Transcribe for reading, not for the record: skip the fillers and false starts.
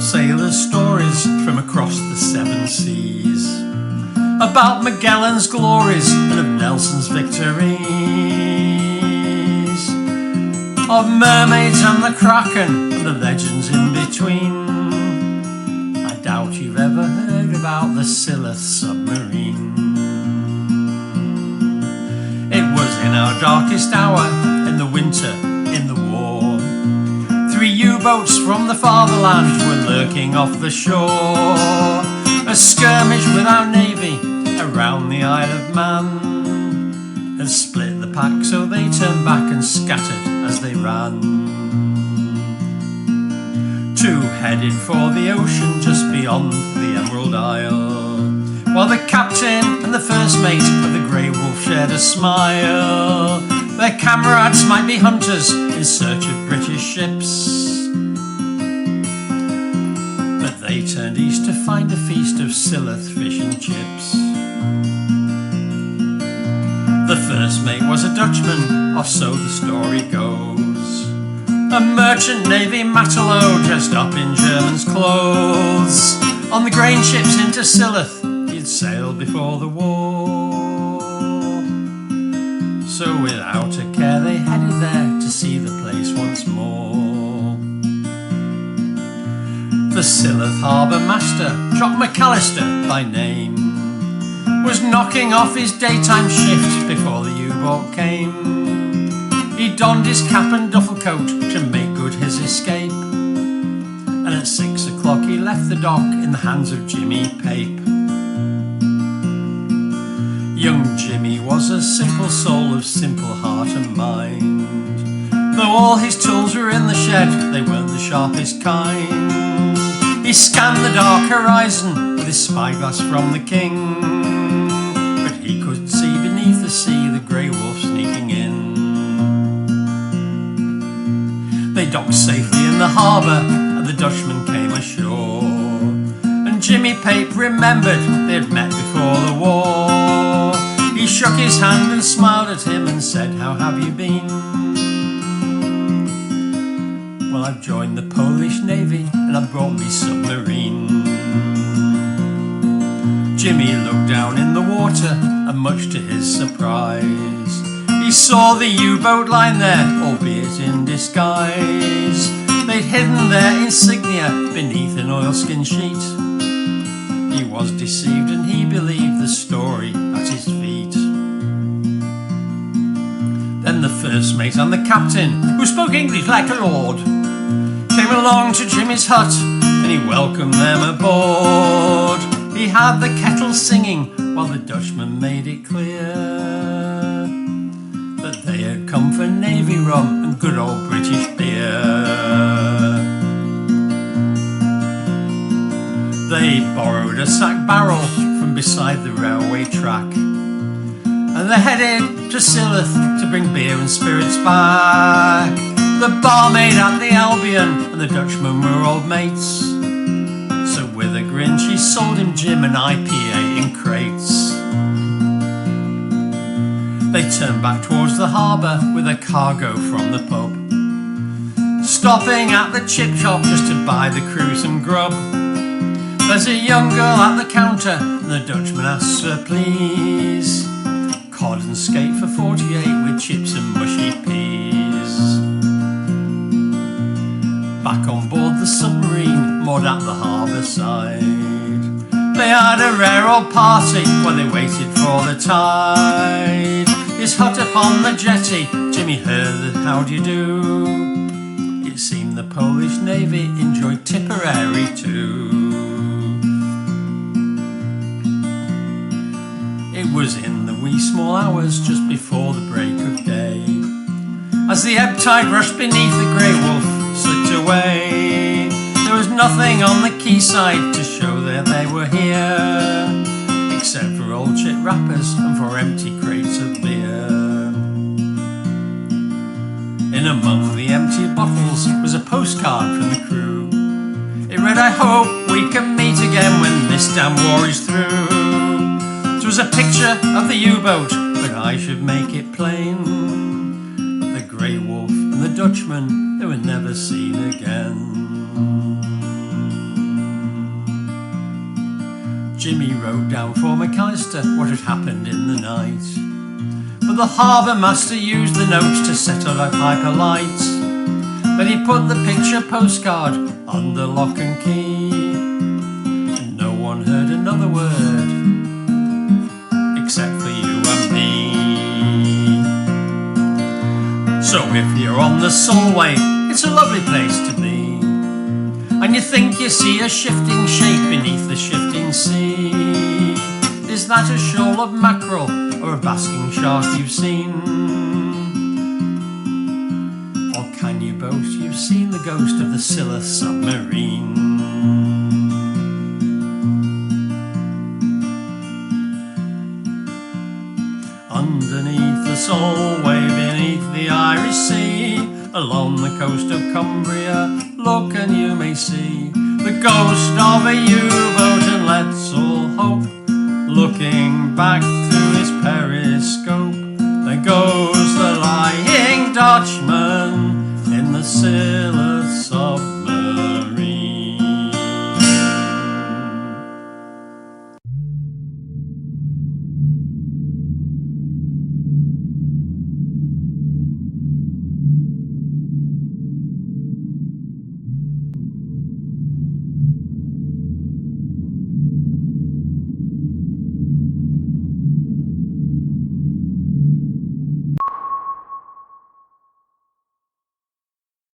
sailors' stories from across the seven seas, about Magellan's glories and of Nelson's victories, of mermaids and the Kraken and the legends in between. I doubt you've ever heard about the Silloth submarine. It was in our darkest hour in the winter in the war. 3 U-boats from the fatherland were lurking off the shore. A skirmish with our navy around the Isle of Man had split the pack, so they turned back and scattered as they ran. 2 headed for the ocean just beyond the Emerald Isle, while the captain and the first mate of the Grey Wolf shared a smile. Their comrades might be hunters in search of British ships, but they turned east to find a feast of Silloth fish and chips. The first mate was a Dutchman, or so the story goes, a merchant navy Matelot dressed up in German's clothes. On the grain ships into Silloth he'd sailed before the war, so without a care they headed there to see the place once more. The Silloth harbour master, Jock McAllister by name, was knocking off his daytime shift before the U-boat came. He donned his cap and duffel coat to make good his escape, and at 6 o'clock he left the dock in the hands of Jimmy Pape. Young Jimmy was a simple soul of simple heart and mind. Though all his tools were in the shed, they weren't the sharpest kind. He scanned the dark horizon with his spyglass from the King, but he could see beneath the sea the Grey Wolf sneaking in. They docked safely in the harbour and the Dutchman came ashore, and Jimmy Pape remembered they had met before the war. He shook his hand and smiled at him and said, "How have you been?" "Well, I've joined the Polish Navy and I've brought me submarine." Jimmy looked down in the water and much to his surprise he saw the U-boat lying there, albeit in disguise. They'd hidden their insignia beneath an oilskin sheet. He was deceived and he believed the story at his feet. Then the first mate and the captain, who spoke English like a lord, came along to Jimmy's hut and he welcomed them aboard. He had the kettle singing while the Dutchman made it clear that they had come for navy rum and good old British beer. They borrowed a sack barrel from beside the railway track, and they headed to Silloth to bring beer and spirits back. The barmaid at the Albion and the Dutchman were old mates, so with a grin she sold him Jim an IPA in crates. They turned back towards the harbour with a cargo from the pub, stopping at the chip shop just to buy the crew some grub. There's a young girl at the counter and the Dutchman asks her please, cod and skate for 48 with chips and mushy peas. Back on board the submarine, moored at the harbour side, they had a rare old party while they waited for the tide. His hut upon the jetty, Jimmy heard the how do you do. It seemed the Polish Navy enjoyed Tipperary too. It was in the wee small hours just before the break of day, as the ebb tide rushed beneath the Grey Wolf slipped away. There was nothing on the quayside to show that they were here, except for old chip wrappers and for empty crates of beer. In among the empty bottles was a postcard from the crew. It read, "I hope we can meet again when this damn war is through." It was a picture of the U-boat, but I should make it plain that the Grey Wolf and the Dutchman, they were never seen again. Jimmy wrote down for McAllister what had happened in the night, but the harbour master used the notes to set out a pipe of light. Then he put the picture postcard under lock and key, and no one heard another word except for you and me. So if you're on the Solway, it's a lovely place to be, and you think you see a shifting shape beneath the shifting sea. Is that a shoal of mackerel or a basking shark you've seen? Or can you boast you've seen the ghost of the Silloth submarine? Underneath the Solway, beneath the Irish Sea, along the coast of Cumbria, look and you may see the ghost of a U-boat, and let's all hope, looking back through his periscope, the ghost